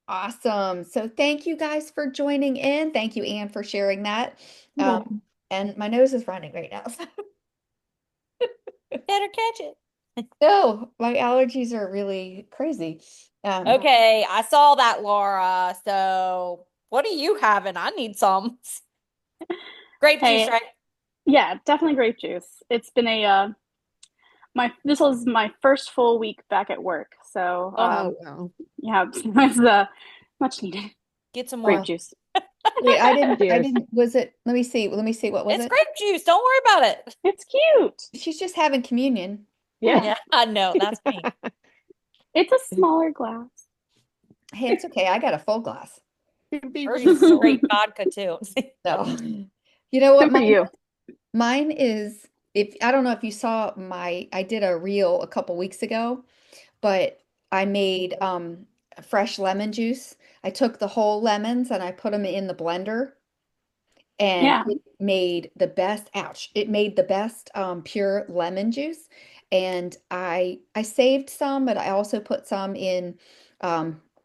Awesome. So thank you guys for joining in. Thank you, Anne, for sharing that. You're Um, welcome. and my nose is running right now. Better catch it. No, my allergies are really crazy. Um, Okay, I saw that, Laura. So, what are you having? I need some grape juice, Hey, right? yeah, definitely grape juice. It's been a my this was my first full week back at work, so Oh, wow. yeah, it's the much needed get some grape more. juice. Wait, I Cheers. didn't, was it, let me see, what was It's it? grape juice. Don't worry about it. It's cute. She's just having communion. Come Yeah, on. Yeah, I know. That's me. it's a smaller glass. Hey, it's okay. I got a full glass. Be Hers is refill. straight vodka too. So, you know what? Good for you. Mine is, if I don't know if you saw I did a reel a couple weeks ago, but I made fresh lemon juice. I took the whole lemons and I put them in the blender and Yeah. it made the best, ouch, it made the best pure lemon juice. And I saved some, but I also put some in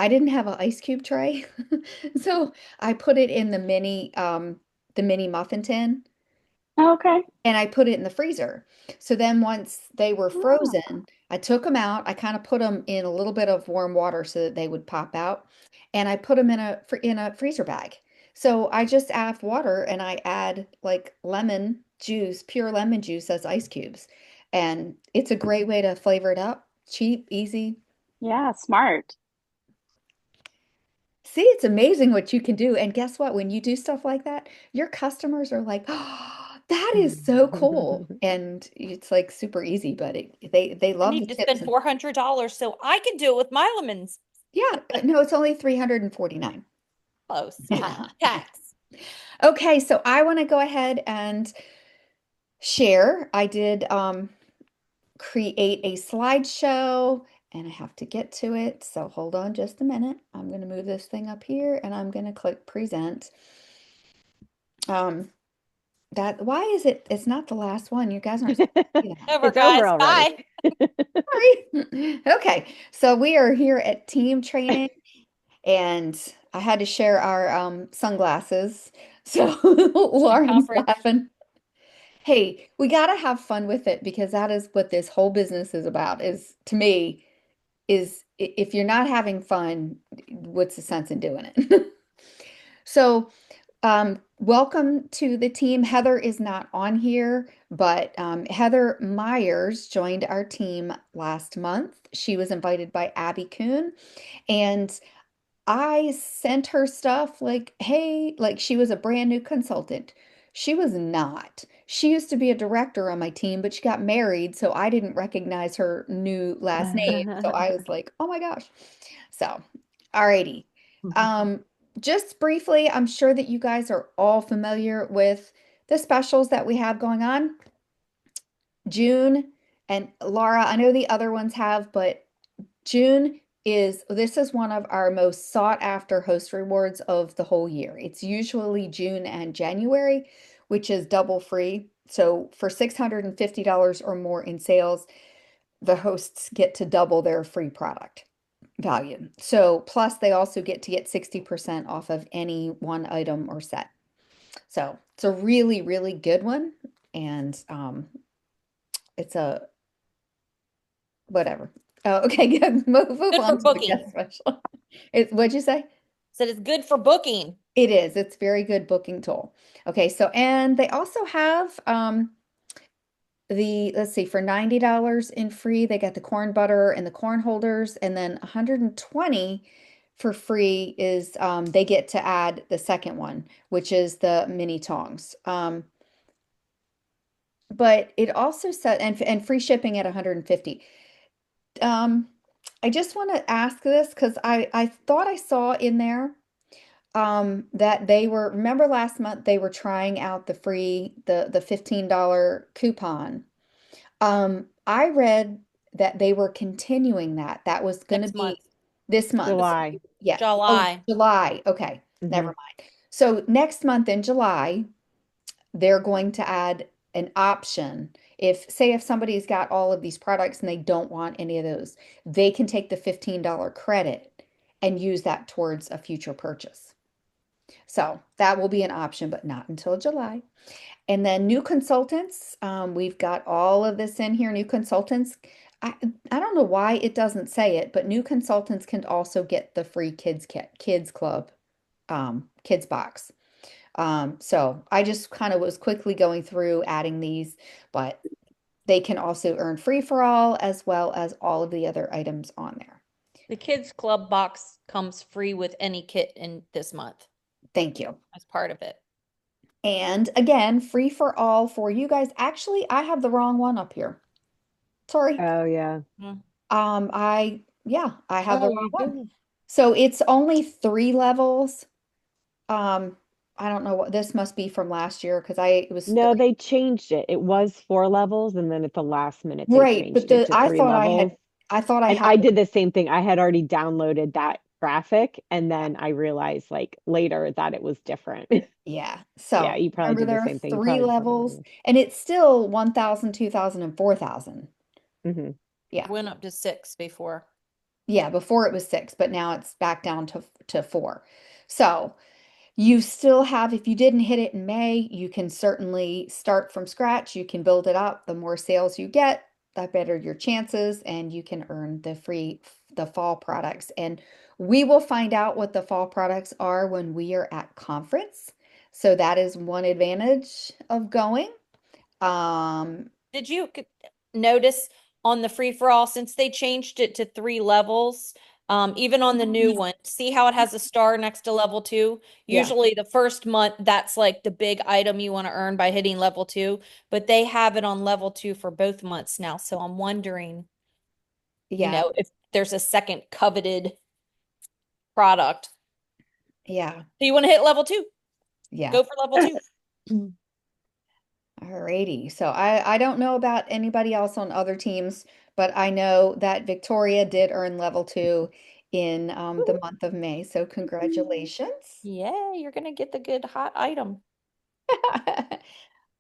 I didn't have an ice cube tray. So I put it in the mini muffin tin Okay. and I put it in the freezer. So then once they were Ah, frozen, I took them out. I kind of put them in a little bit of warm water so that they would pop out, and I put them in a freezer bag. So I just add water and I add like lemon juice, pure lemon juice as ice cubes. And it's a great way to flavor it up. Cheap, easy. yeah, smart. See, it's amazing what you can do. And guess what? When you do stuff like that, your customers are like, "Oh, that is so cool." And it's like super easy, but they I love the need to tips. spend $400 so I can do it with my lemons. Yeah, no, it's only 349. Close. Tax. Okay, so I want to go ahead and share. I did create a slideshow and I have to get to it. So hold on just a minute. I'm going to move this thing up here and I'm going to click present. Um, That why is it it's not the last one? You guys aren't supposed to see that. Over, It's over guys. already. Bye. Sorry. Okay, so we are here at team training and I had to share our sunglasses. So And Lauren's coverage. laughing. Hey, we got to have fun with it because that is what this whole business is about, is to me, if you're not having fun, what's the sense in doing it? So welcome to the team. Heather is not on here, but Heather Myers joined our team last month. She was invited by Abby Kuhn, and I sent her stuff like, hey, like she was a brand new consultant. She was not. She used to be a director on my team, but she got married, so I didn't recognize her new last name. So I was like, oh my gosh. So, alrighty. Um, just briefly, I'm sure that you guys are all familiar with the specials that we have going on. June and Laura, I know the other ones have, but June this is one of our most sought after host rewards of the whole year. It's usually June and January, which is double free. So for $650 or more in sales, the hosts get to double their free product value. So plus they also get to get 60% off of any one item or set. So it's a really, really good one. And it's a whatever. Oh, okay, good. Move Good for on to the booking. guest special. What'd you say? Said it's good for booking. It is. It's very good booking tool. Okay, so and they also have let's see, for $90 in free, they got the corn butter and the corn holders, and then 120 for free is they get to add the second one, which is the mini tongs. But it also said and free shipping at 150. Um, I just want to ask this because I thought I saw in there that they were, remember last month they were trying out the $15 coupon. I read that they were continuing that. That was going to Next be month. this month. This July. Yeah. Oh, July. July. Okay. Never Hmm. mind. So next month in July, they're going to add an option. If somebody's got all of these products and they don't want any of those, they can take the $15 credit and use that towards a future purchase. So that will be an option, but not until July. And then new consultants, we've got all of this in here. New consultants, I, I don't know why it doesn't say it, but new consultants can also get the free kids kit, kids club, kids box. So I just kind of was quickly going through adding these, but they can also earn free for all as well as all of the other items on there. The kids club box comes free with any kit in this month Thank you. as part of it. And again, free for all for you guys. Actually, I have the wrong one up here. Sorry. Oh yeah. I have the Oh, wrong you one. do. So it's only 3 levels. I don't know what this must be from last year because it was No, they changed it. It was 4 levels, and then at the last minute they right, but changed it to three levels. I thought I And had I did the same thing. I had already downloaded that graphic, and then I realized like later that it was different. yeah. Yeah, So you probably remember did the there are same thing. You three probably just have it levels wrong. and it's still 1,000, 2,000, and 4,000. Hmm. Yeah. Went up to 6 before. Yeah, before it was 6, but now it's back down to 4. So you still have, if you didn't hit it in May, you can certainly start from scratch. You can build it up. The more sales you get, the better your chances, and you can earn the fall products. And we will find out what the fall products are when we are at conference. So that is one advantage of going. Did you notice on the free for all, since they changed it to 3 levels, even on the new one, see how it has a star next to level 2? Yeah. Usually the first month, that's like the big item you want to earn by hitting level 2, but they have it on level 2 for both months now. So I'm wondering, Yeah, if there's a second coveted product. yeah, Do you want to hit level 2? yeah. Go for level 2. Alrighty. So I don't know about anybody else on other teams, but I know that Victoria did earn level 2 in the month of May. So congratulations. Yeah, you're gonna get the good hot item.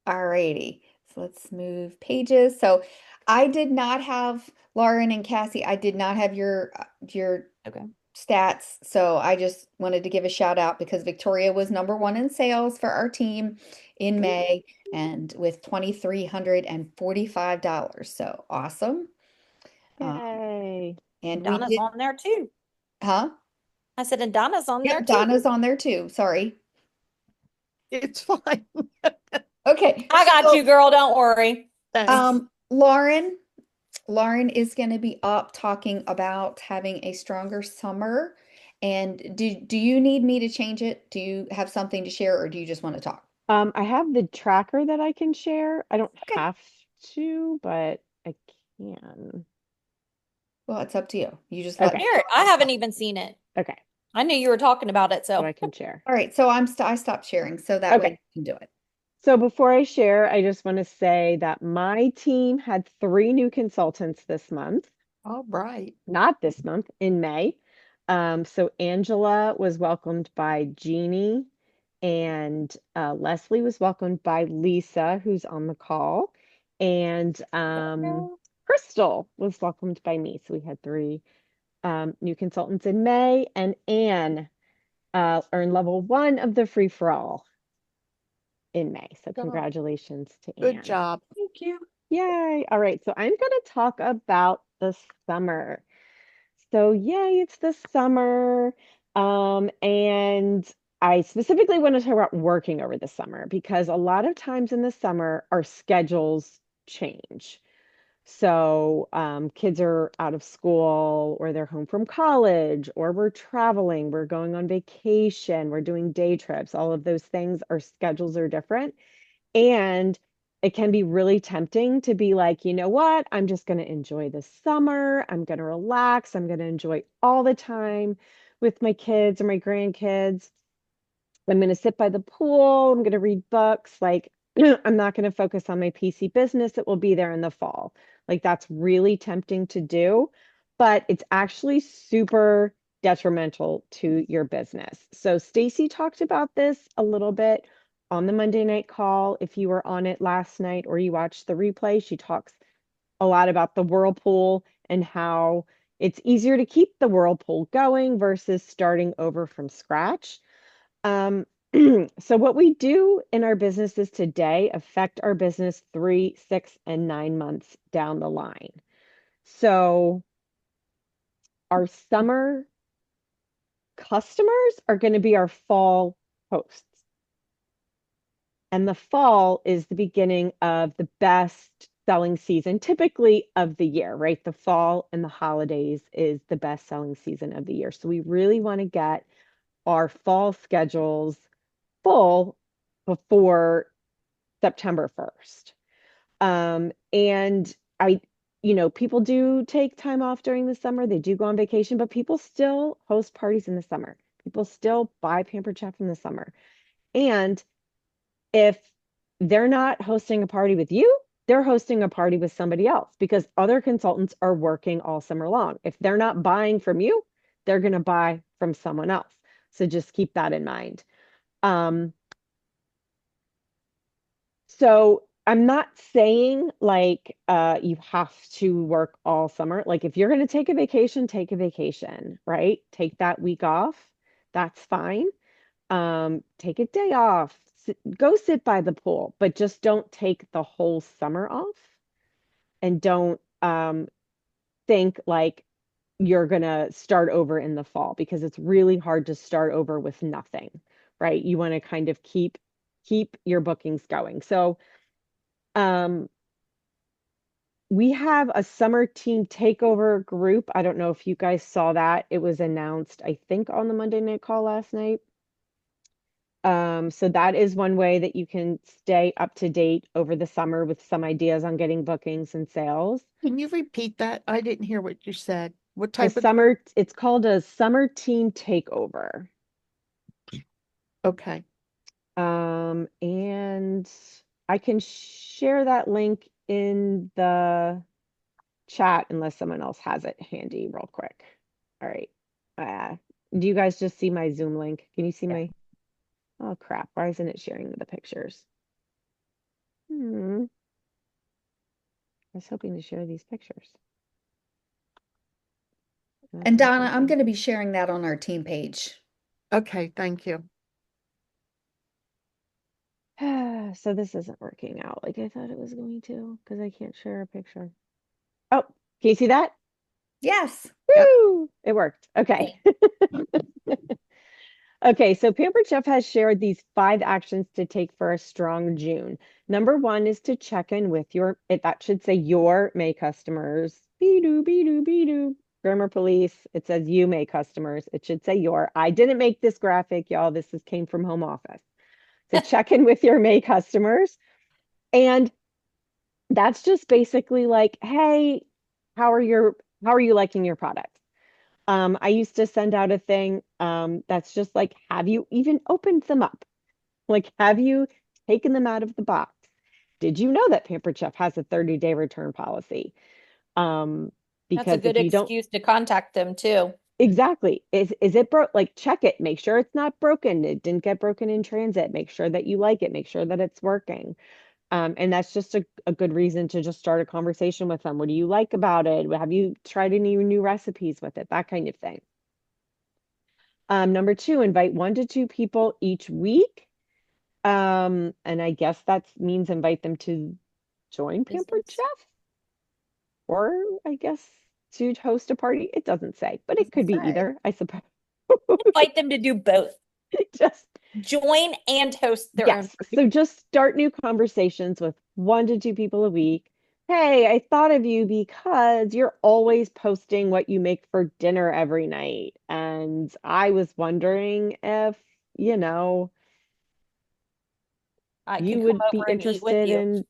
Alrighty. So let's move pages. So I did not have Lauren and Cassie. I did not have your Okay. stats. So I just wanted to give a shout out because Victoria was number 1 in sales for our team in May and with $2,345. So awesome. Um, Yay. and we Donna's did, on there too. huh? I said, and Donna's on there Yep, too. Donna's on there too. Sorry. It's fine. Okay. I got you, girl. Don't worry. Thanks. Lauren is going to be up talking about having a stronger summer. And do you need me to change it? Do you have something to share or do you just want to talk? I have the tracker that I can share. I don't Okay. have to, but I can. Well, it's up to you. You just let Okay. me Here, I haven't even seen it. Okay. I knew you were talking about it, So so I can share. All right, so I stopped sharing so that way Okay. you can do it. So before I share, I just want to say that my team had 3 new consultants this month. All right. Not this month, in May. So Angela was welcomed by Jeannie, and Leslie was welcomed by Lisa, who's on the call, and Crystal was welcomed by me. So we had 3 new consultants in May, and Anne earned level 1 of the free for all in May. So Job. congratulations to Good Anne. job. Thank you. Yay. All right. So I'm going to talk about the summer. So yay, it's the summer. And I specifically want to talk about working over the summer because a lot of times in the summer, our schedules change. So kids are out of school or they're home from college or we're traveling, we're going on vacation, we're doing day trips, all of those things, our schedules are different. And it can be really tempting to be like, you know what? I'm just going to enjoy the summer. I'm going to relax. I'm going to enjoy all the time with my kids or my grandkids. I'm going to sit by the pool. I'm going to read books. Like, I'm not going to focus on my PC business. It will be there in the fall. Like, that's really tempting to do, but it's actually super detrimental to your business. So, Stacy talked about this a little bit on the Monday night call. If you were on it last night or you watched the replay, she talks a lot about the whirlpool and how It's easier to keep the whirlpool going versus starting over from scratch. Um, so what we do in our businesses today affect our business 3, 6, and 9 months down the line. So our summer customers are going to be our fall hosts. And the fall is the beginning of the best selling season, typically of the year, right? The fall and the holidays is the best selling season of the year. So we really want to get our fall schedules full before September 1st. And people do take time off during the summer. They do go on vacation, but people still host parties in the summer. People still buy Pampered Chef in the summer. And if they're not hosting a party with you, they're hosting a party with somebody else because other consultants are working all summer long. If they're not buying from you, they're going to buy from someone else. So just keep that in mind. So I'm not saying like you have to work all summer. Like if you're going to take a vacation, right? Take that week off. That's fine. Take a day off. Go sit by the pool, but just don't take the whole summer off and don't think like you're going to start over in the fall because it's really hard to start over with nothing, right? You want to kind of keep your bookings going. So we have a summer team takeover group. I don't know if you guys saw that. It was announced, I think, on the Monday night call last night. So that is one way that you can stay up to date over the summer with some ideas on getting bookings and sales. Can you repeat that? I didn't hear what you said. What A type of? summer, it's called a summer team takeover. Okay. And I can share that link in the chat unless someone else has it handy real quick. All right. Do you guys just see my Zoom link? Can you see my? Oh crap! Why isn't it sharing the pictures? I was hoping to share these pictures. And Donna, I'm going to be sharing that on our team page. Okay, thank you. So this isn't working out like I thought it was going to because I can't share a picture. Oh, can you see that? Yes. Woo! It worked. Okay. Okay, so Pampered Chef has shared these 5 actions to take for a strong June. Number 1 is to check in with that should say your May customers. Be-doo, be-doo, be-doo. Grammar police. It says you May customers. It should say your. I didn't make this graphic, y'all. Came from home office. So check in with your May customers. And that's just basically like, hey, how are you liking your products? I used to send out a thing that's just like, have you even opened them up? Like, have you taken them out of the box? Did you know that Pampered Chef has a 30-day return policy? That's Because a good if you don't, excuse to contact them too. exactly. Is it broke? Like, check it. Make sure it's not broken. It didn't get broken in transit. Make sure that you like it. Make sure that it's working. And that's just a good reason to just start a conversation with them. What do you like about it? Have you tried any new recipes with it? That kind of thing. Number 2, invite 1 to 2 people each week. And I guess that means invite them to join Pampered Chef, or I guess to host a party. It doesn't say, but it could be either, I suppose. Invite them to do both. Just join and host their own. So just start new conversations with 1 to 2 people a week. Hey, I thought of you because you're always posting what you make for dinner every night. And I was wondering if, you would be interested in,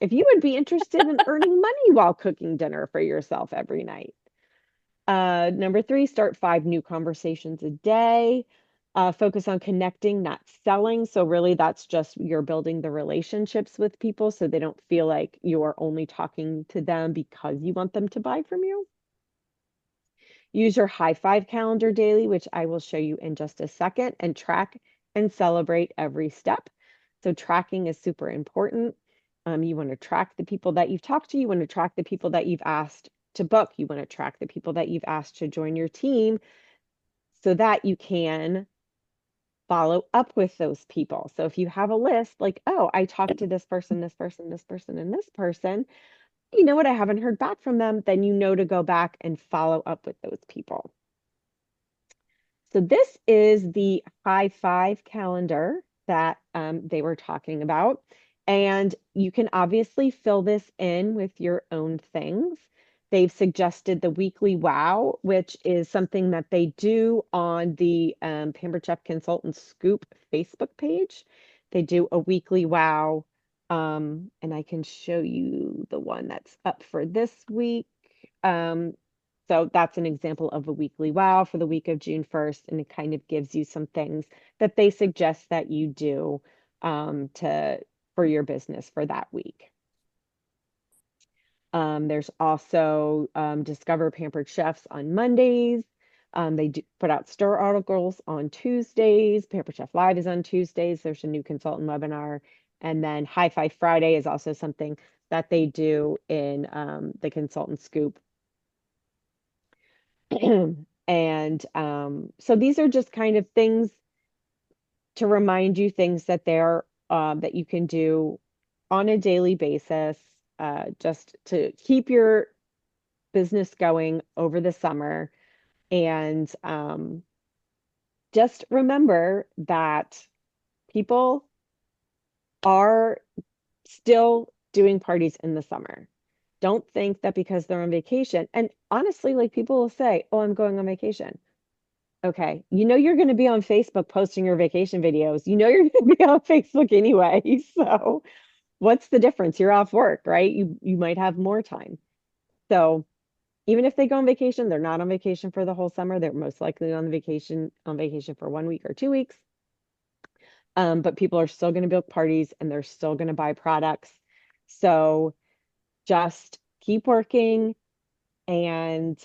if you would be interested in earning money while cooking dinner for yourself every night. Number 3, start 5 new conversations a day. Focus on connecting, not selling. So really that's just you're building the relationships with people so they don't feel like you're only talking to them because you want them to buy from you. Use your high 5 calendar daily, which I will show you in just a second, and track and celebrate every step. So tracking is super important. You want to track the people that you've talked to. You want to track the people that you've asked to book. You want to track the people that you've asked to join your team so that you can follow up with those people. So if you have a list like, oh, I talked to this person, this person, this person, and this person, you know what, I haven't heard back from them, then you know to go back and follow up with those people. So this is the high five calendar that they were talking about. And you can obviously fill this in with your own things. They've suggested the weekly wow, which is something that they do on the Pampered Chef Consultant Scoop Facebook page. They do a weekly wow. And I can show you the one that's up for this week. So that's an example of a weekly wow for the week of June 1st, and it kind of gives you some things that they suggest that you do for your business for that week. There's also Discover Pampered Chefs on Mondays. They do put out store articles on Tuesdays. Pampered Chef Live is on Tuesdays. There's a new consultant webinar. And then High Five Friday is also something that they do in the Consultant Scoop. And so these are just kind of things to remind you, things that that you can do on a daily basis, just to keep your business going over the summer. And just remember that people are still doing parties in the summer. Don't think that because they're on vacation, and honestly, like, people will say, oh, I'm going on vacation. Okay, you know you're going to be on Facebook posting your vacation videos. You know you're going to be on Facebook anyway. So what's the difference? You're off work, right? You might have more time. So even if they go on vacation, they're not on vacation for the whole summer. They're most likely on vacation for 1 week or 2 weeks. But people are still going to book parties and they're still going to buy products. So just keep working and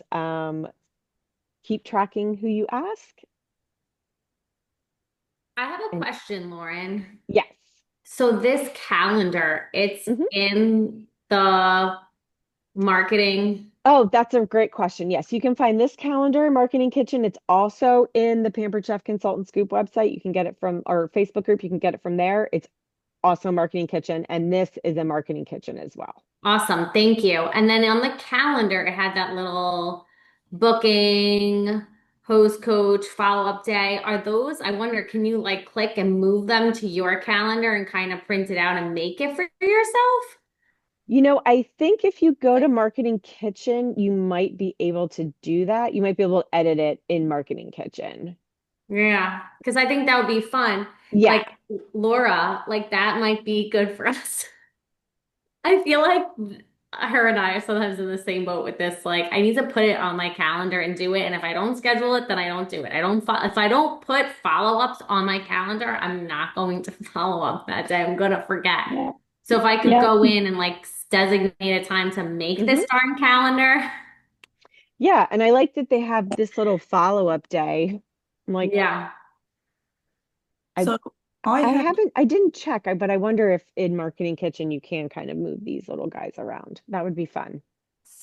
keep tracking who you ask. I have a question, Lauren. Yes. So this calendar, it's Mhm. in the marketing. Oh, that's a great question. Yes, you can find this calendar in Marketing Kitchen. It's also in the Pampered Chef Consultant Scoop website. You can get it from our Facebook group. You can get it from there. It's also Marketing Kitchen, and this is a Marketing Kitchen as well. Awesome. Thank you. And then on the calendar, it had that little booking, host coach, follow-up day. Are those, I wonder, can you like click and move them to your calendar and kind of print it out and make it for yourself? You know, I think if you go to Marketing Kitchen, you might be able to do that. You might be able to edit it in Marketing Kitchen. Yeah, because I think that would be fun. Yeah. Like Laura, like that might be good for us. I feel like her and I are sometimes in the same boat with this. Like, I need to put it on my calendar and do it. And if I don't schedule it, then I don't do it. If I don't put follow-ups on my calendar, I'm not going to follow up that day. I'm gonna forget. Yeah. So if I could Yeah. go in and like designate a time to make this darn calendar. Yeah, and I like that they have this little follow-up day. I'm like, Yeah. So I had I didn't check, but I wonder if in Marketing Kitchen you can kind of move these little guys around. That would be fun.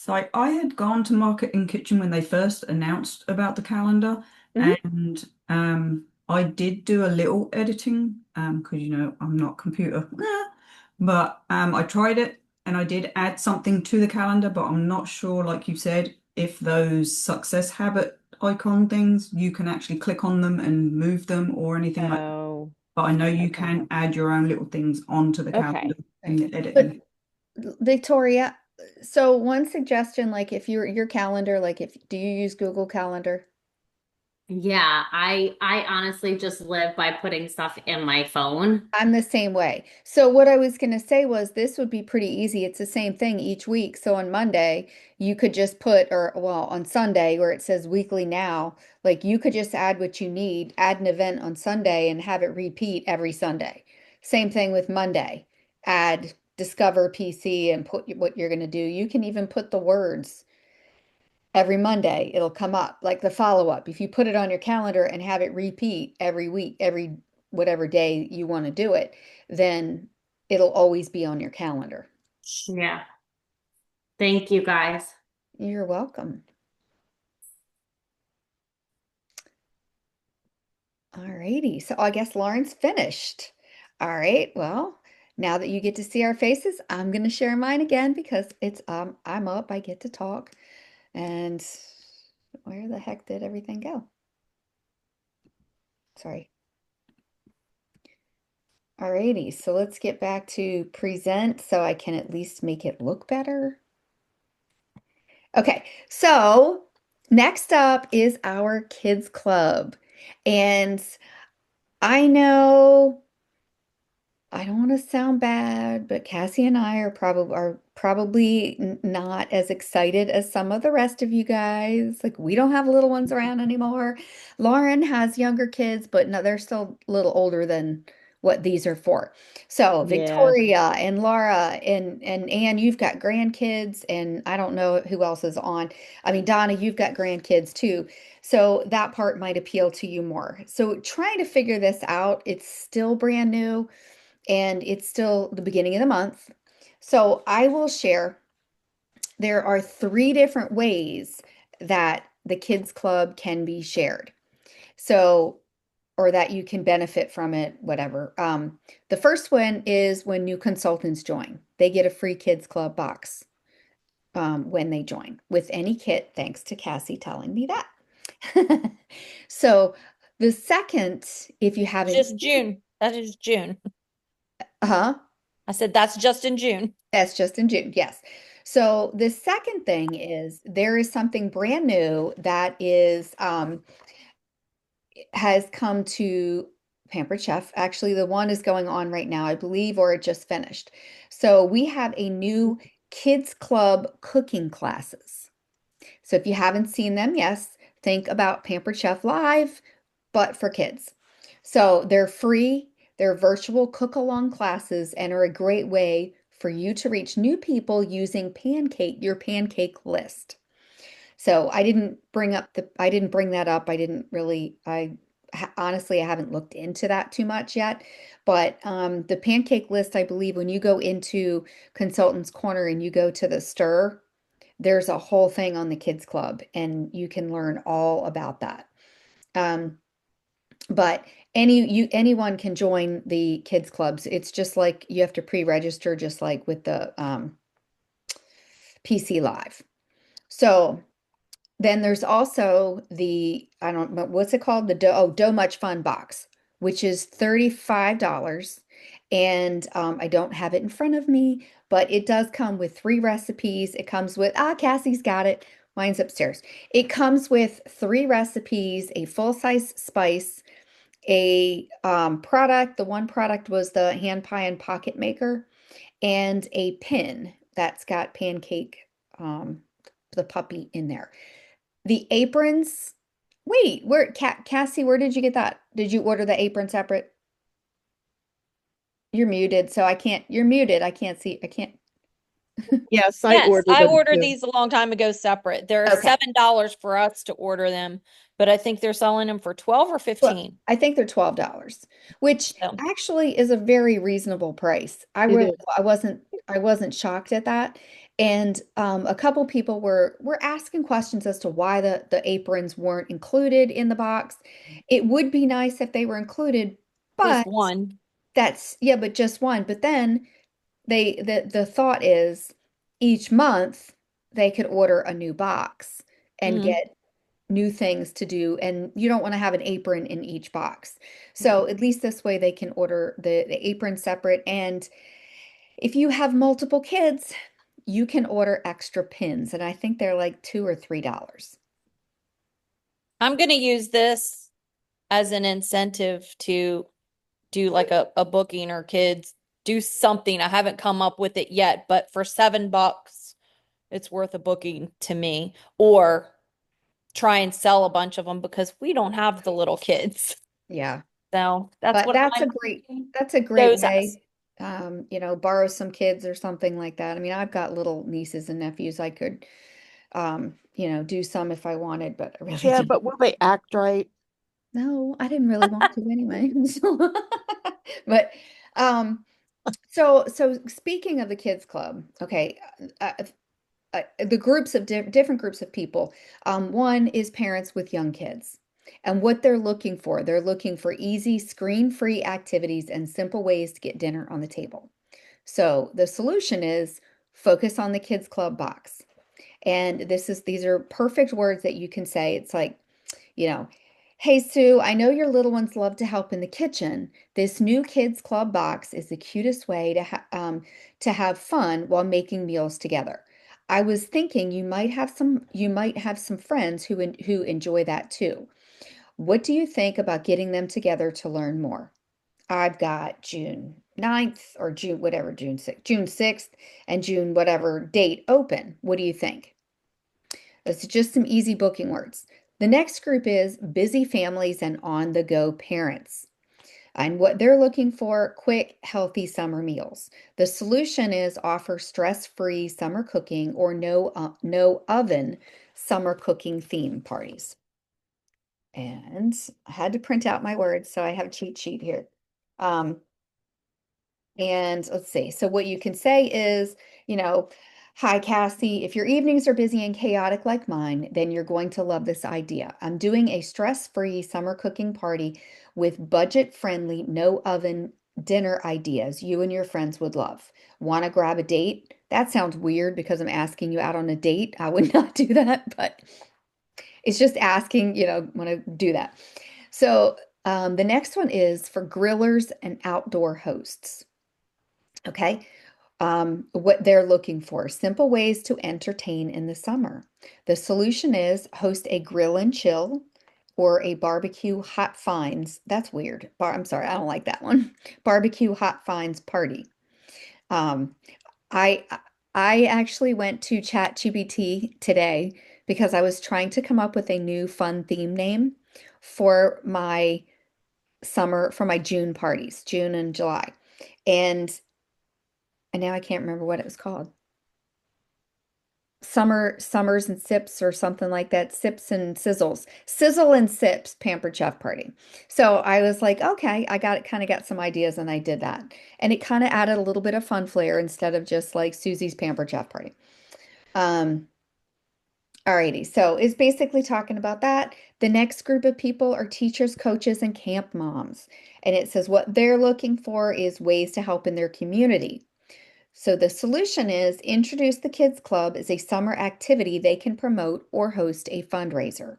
so I had gone to Marketing Kitchen when they first announced about the calendar, and I did do a little editing because I'm not computer, but I tried it and I did add something to the calendar, but I'm not sure, like you said, if those success habit icon things you can actually click on them and move them or anything like that. Oh, But I know you can add your own little things onto the calendar in the editing. Victoria, so one suggestion, like if your calendar, like do you use Google Calendar? Yeah, I honestly just live by putting stuff in my phone. I'm the same way. So what I was going to say was this would be pretty easy. It's the same thing each week. So on Monday, you could just put, or well, on Sunday where it says weekly now, like you could just add what you need, add an event on Sunday and have it repeat every Sunday. Same thing with Monday. Add Discover PC and put what you're going to do. You can even put the words every Monday, it'll come up like the follow-up. If you put it on your calendar and have it repeat every week, every whatever day you want to do it, then it'll always be on your calendar. Yeah. Thank you guys. You're welcome. All righty. So I guess Lauren's finished. All right. Well, now that you get to see our faces, I'm going to share mine again because it's I'm up, I get to talk. And where the heck did everything go? Sorry. All righty. So let's get back to present so I can at least make it look better. Okay. So next up is our kids club. And I know I don't want to sound bad, but Cassie and I are probably not as excited as some of the rest of you guys. Like we don't have little ones around anymore. Lauren has younger kids, but no, they're still a little older than what these are for. So Yeah. Victoria and Laura and Anne, you've got grandkids, and I don't know who else is on. I mean, Donna, you've got grandkids too. So that part might appeal to you more. So trying to figure this out, it's still brand new and it's still the beginning of the month. So I will share there are 3 different ways that the kids club can be shared. So, or that you can benefit from it, whatever. The first one is when new consultants join, they get a free kids club box when they join with any kit, thanks to Cassie telling me that. So the second, if you haven't, Just June. That is June. huh? I said that's just in June. That's just in June, yes. So the second thing is there is something brand new that is has come to Pampered Chef. Actually, the one is going on right now, I believe, or it just finished. So we have a new kids club cooking classes. So if you haven't seen them, yes, think about Pampered Chef Live, but for kids. So they're free, they're virtual cook-along classes and are a great way for you to reach new people using your pancake list. So I didn't bring that up. I didn't really, honestly, I haven't looked into that too much yet. But the pancake list, I believe when you go into Consultants Corner and you go to the stir, there's a whole thing on the kids club and you can learn all about that. Um, but anyone can join the kids clubs. It's just like you have to pre-register, just like with the PC Live. So then there's also the, I don't know, what's it called? Dough Much Fun box, which is $35. And I don't have it in front of me, but it does come with 3 recipes. It comes with, Cassie's got it. Mine's upstairs. It comes with 3 recipes, a full-size spice, a product. The one product was the hand pie and pocket maker, and a pin that's got pancake, the puppy in there. The aprons. Wait, Cassie, where did you get that? Did you order the apron separate? You're muted, so I can't. You're muted. I can't see. I can't. Yes, I Yes, ordered I them ordered too. these a long time ago separate. They're Okay. $7 for us to order them, but I think they're selling them for 12 or Well, 15. I think they're $12, which So, actually is a very reasonable price. It is. I wasn't shocked at that. And a couple people were asking questions as to why the aprons weren't included in the box. It would be nice if they were included, just but one. yeah, but just one. But then the thought is each month they could order a new box and Mhm. get new things to do, and you don't want to have an apron in each box. So at least this way they can order the apron separate. And if you have multiple kids, you can order extra pins, and I think they're like $2 or $3. I'm going to use this as an incentive to do like a booking or kids do something. I haven't come up with it yet, but for $7, it's worth a booking to me. Or try and sell a bunch of them because we don't have the little kids. Yeah. So that's But what I'm that's a great shows us. way. Borrow some kids or something like that. I mean, I've got little nieces and nephews. I could, do some if I wanted, but I really Yeah, don't. but will they act right? No, I didn't really want to anyway. So, but so speaking of the kids club, okay, uh, the groups of different groups of people. One is parents with young kids. And what they're looking for easy, screen-free activities and simple ways to get dinner on the table. So the solution is focus on the kids club box. And these are perfect words that you can say. It's like, you know, hey Sue, I know your little ones love to help in the kitchen. This new kids club box is the cutest way to have fun while making meals together. I was thinking you might have some friends who enjoy that too. What do you think about getting them together to learn more? I've got June 9th or June, whatever, June 6th and June whatever date open. What do you think? That's just some easy booking words. The next group is busy families and on-the-go parents. And what they're looking for, quick, healthy summer meals. The solution is offer stress-free summer cooking or no oven summer cooking theme parties. And I had to print out my words, so I have a cheat sheet here. And let's see. So what you can say is, hi Cassie, if your evenings are busy and chaotic like mine, then you're going to love this idea. I'm doing a stress-free summer cooking party with budget-friendly, no oven dinner ideas you and your friends would love. Want to grab a date? That sounds weird because I'm asking you out on a date. I would not do that, but it's just asking, want to do that. So the next one is for grillers and outdoor hosts. Okay. What they're looking for, simple ways to entertain in the summer. The solution is host a grill and chill or a barbecue hot finds. That's weird. I'm sorry, I don't like that one. Barbecue hot finds party. Um, I I actually went to ChatGPT today because I was trying to come up with a new fun theme name for my June parties, June and July. And now I can't remember what it was called. Summers and Sips or something like that. Sips and Sizzles. Sizzle and Sips Pampered Chef Party. So I was like, okay, I kind of got some ideas and I did that. And it kind of added a little bit of fun flair instead of just like Susie's Pampered Chef Party. Alrighty, so it's basically talking about that. The next group of people are teachers, coaches, and camp moms. And it says what they're looking for is ways to help in their community. So the solution is introduce the Kids Club as a summer activity they can promote or host a fundraiser.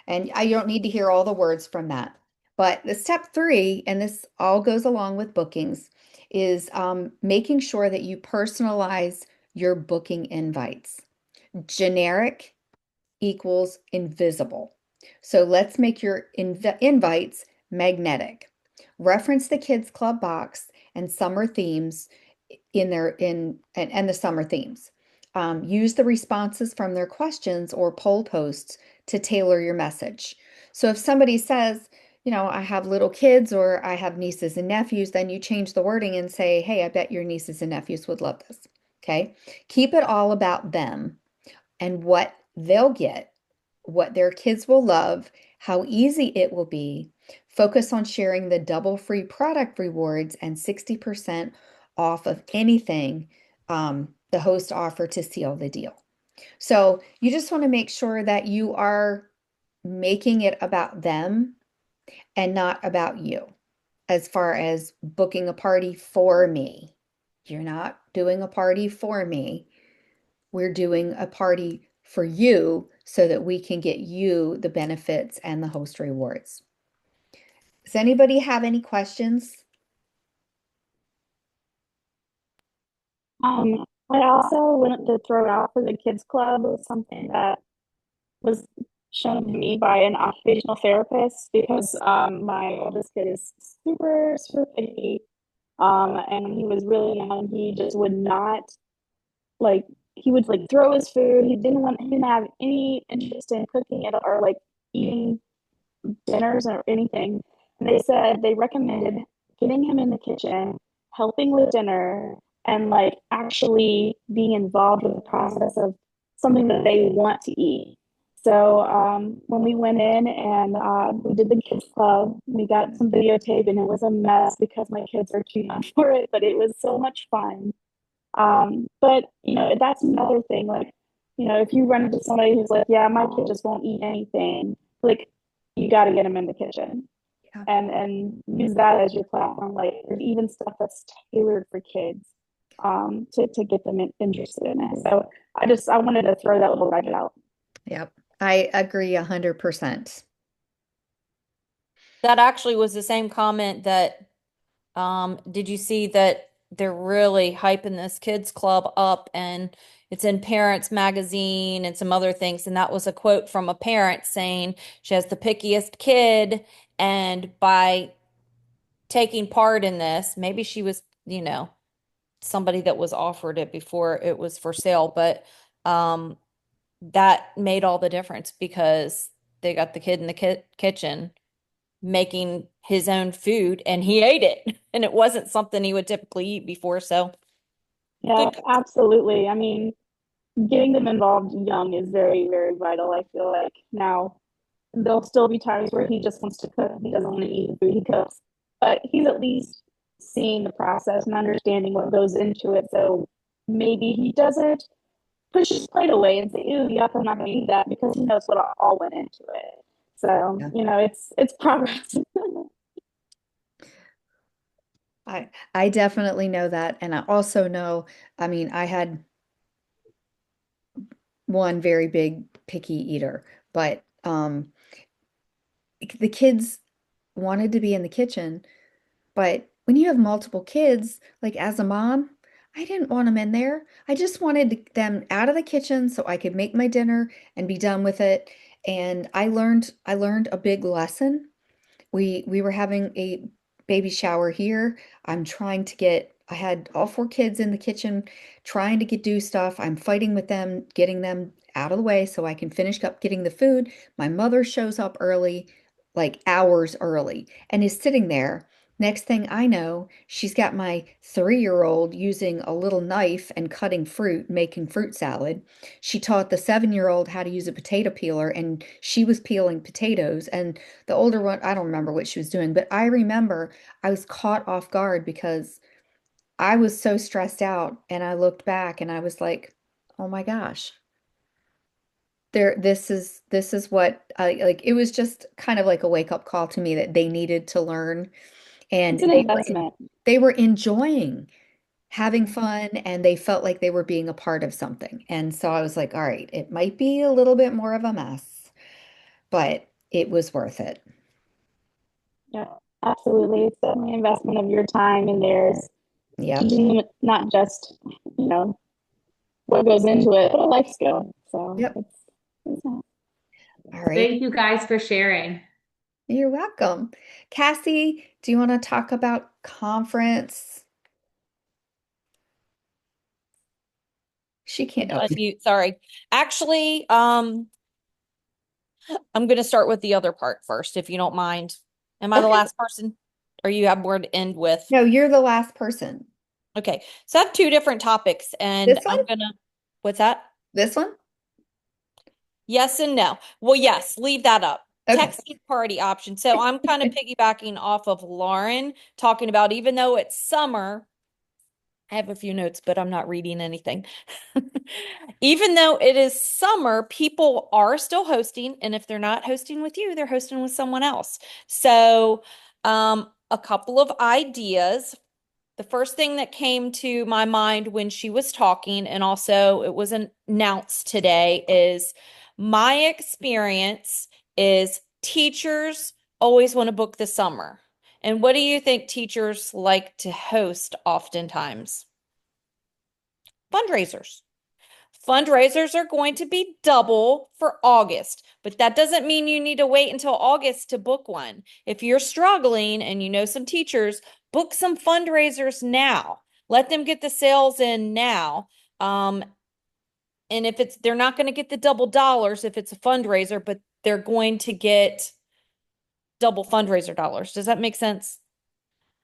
And I don't need to hear all the words from that. But the step 3, and this all goes along with bookings, is making sure that you personalize your booking invites. Generic equals invisible. So let's make your invites magnetic. Reference the Kids Club box and summer themes and the summer themes. Use the responses from their questions or poll posts to tailor your message. So if somebody says, I have little kids or I have nieces and nephews, then you change the wording and say, hey, I bet your nieces and nephews would love this. Okay. Keep it all about them and what they'll get, what their kids will love, how easy it will be. Focus on sharing the double free product rewards and 60% off of anything the host offer to seal the deal. So you just want to make sure that you are making it about them and not about you. As far as booking a party for me, you're not doing a party for me. We're doing a party for you so that we can get you the benefits and the host rewards. Does anybody have any questions? I also wanted to throw out for the kids club was something that was shown to me by an occupational therapist because my oldest kid is super, super picky. And when he was really young, he just would not like he would like throw his food. He didn't have any interest in cooking it or like eating dinners or anything. And they said they recommended getting him in the kitchen, helping with dinner, and like actually being involved with the process of something that they want to eat. So when we went in and we did the kids club, we got some videotape and it was a mess because my kids are too young for it, but it was so much fun. But that's another thing. Like, if you run into somebody who's like, yeah, my kid just won't eat anything, like you got to get them in the kitchen Yeah. and use that as your platform. Like, there's even stuff that's tailored for kids, to get them interested in it. So I wanted to throw that little nugget out. Yep. I agree 100%. That actually was the same comment that, did you see that they're really hyping this kids club up and it's in Parents Magazine and some other things. And that was a quote from a parent saying she has the pickiest kid. And by taking part in this, maybe she was, somebody that was offered it before it was for sale, but that made all the difference because they got the kid in the kitchen making his own food and he ate it and it wasn't something he would typically eat before. So Yeah, good. absolutely. I mean, getting them involved young is very, very vital. I feel like now there'll still be times where he just wants to cook. He doesn't want to eat the food he cooks, but he's at least seeing the process and understanding what goes into it. So maybe he doesn't push his plate away and say, "Ew, yuck, I'm not going to eat that," because he knows what all went into it. So Yeah. it's progress. I definitely know that. And I also know, I mean, I had one very big picky eater, but the kids wanted to be in the kitchen, but when you have multiple kids, like as a mom, I didn't want them in there. I just wanted them out of the kitchen so I could make my dinner and be done with it. And I learned a big lesson. We were having a baby shower here. I had all four kids in the kitchen trying to do stuff. I'm fighting with them, getting them out of the way so I can finish up getting the food. My mother shows up early, like hours early, and is sitting there. Next thing I know, she's got my 3-year-old using a little knife and cutting fruit, making fruit salad. She taught the 7-year-old how to use a potato peeler, and she was peeling potatoes. And the older one, I don't remember what she was doing, but I remember I was caught off guard because I was so stressed out and I looked back and I was like, "Oh my gosh. This is what I like." It was just kind of like a wake-up call to me that they needed to learn, and It's an investment. they were enjoying having fun and they felt like they were being a part of something. And so I was like, "All right, it might be a little bit more of a mess, but it was worth it." Yeah, absolutely. It's definitely an investment of your time and theirs, Yep. teaching them not just, you know, what goes into it, but a life skill. So Yep. it's nice. All right. Thank you guys for sharing. You're welcome. Cassie, do you want to talk about conference? She can't. Oh, Unmute, sorry. Actually, I'm going to start with the other part first, if you don't mind. Am I the okay. last person? Or you have more to end with? No, you're the last person. Okay. So I have two different topics and This one? what's that? This one? Yes and no. Well, yes, leave that up. Okay. Texting party option. So I'm kind of piggybacking off of Lauren talking about even though it's summer, I have a few notes, but I'm not reading anything. Even though it is summer, people are still hosting, and if they're not hosting with you, they're hosting with someone else. So, a couple of ideas. The first thing that came to my mind when she was talking, and also it was announced today, is my experience is teachers always want to book the summer. And what do you think teachers like to host oftentimes? Fundraisers. Fundraisers are going to be double for August, but that doesn't mean you need to wait until August to book one. If you're struggling and you know some teachers, book some fundraisers now. Let them get the sales in now. And if they're not going to get the double dollars if it's a fundraiser, but they're going to get double fundraiser dollars. Does that make sense?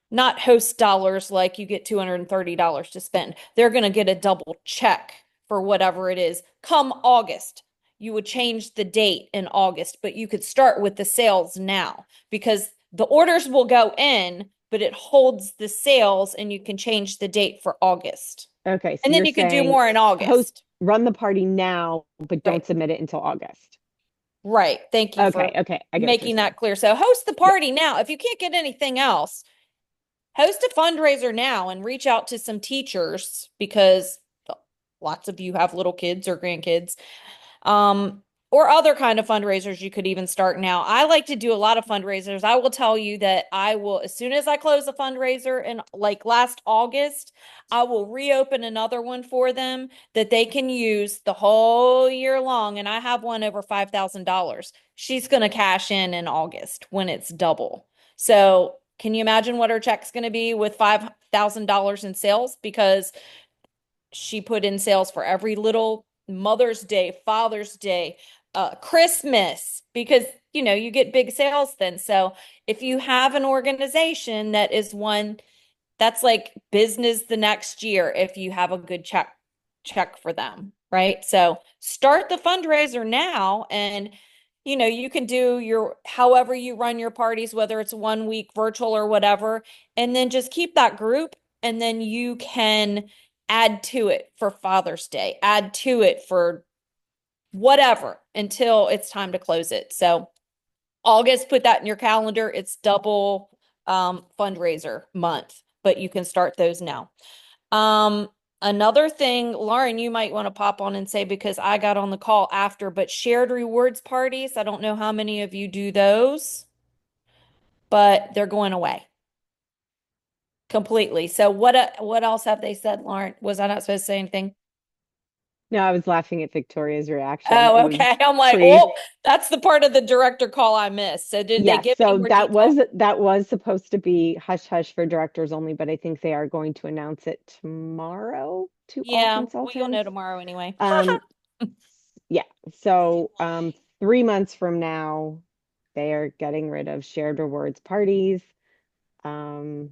Not host dollars like you get $230 to spend. They're going to get a double check for whatever it is. Come August, you would change the date in August, but you could start with the sales now because the orders will go in, but it holds the sales and you can change the date for August. Okay, so And then you're you could do saying more in August. run the party now, but don't Right. submit it until August. Right. Thank you for Okay, I get what you're making saying. that clear. So host the Yeah. party now. If you can't get anything else, host a fundraiser now and reach out to some teachers because lots of you have little kids or grandkids. Or other kind of fundraisers you could even start now. I like to do a lot of fundraisers. I will tell you that I will, as soon as I close a fundraiser in like last August, I will reopen another one for them that they can use the whole year long. And I have one over $5,000. She's going to cash in August when it's double. So can you imagine what her check's going to be with $5,000 in sales? Because she put in sales for every little Mother's Day, Father's Day, Christmas, because you get big sales then. So if you have an organization that is one that's like business the next year, if you have a good check for them, right? So start the fundraiser now, and you can do your however you run your parties, whether it's 1 week virtual or whatever, and then just keep that group, and then you can add to it for Father's Day, add to it for whatever until it's time to close it. So August, put that in your calendar. It's double fundraiser month, but you can start those now. Another thing, Lauren, you might want to pop on and say, because I got on the call after, but shared rewards parties. I don't know how many of you do those, but they're going away completely. So what else have they said, Lauren? Was I not supposed to say anything? No, I was laughing at Victoria's reaction. It Oh, was okay. I'm like, pre. oh, that's the part of the director call I missed. So did they Yes, give any so more that detail? was supposed to be hush hush for directors only, but I think they are going to announce it tomorrow to all Yeah, well, you'll know consultants. tomorrow anyway. Um, yeah, so 3 months from now, they are getting rid of shared rewards parties. Um,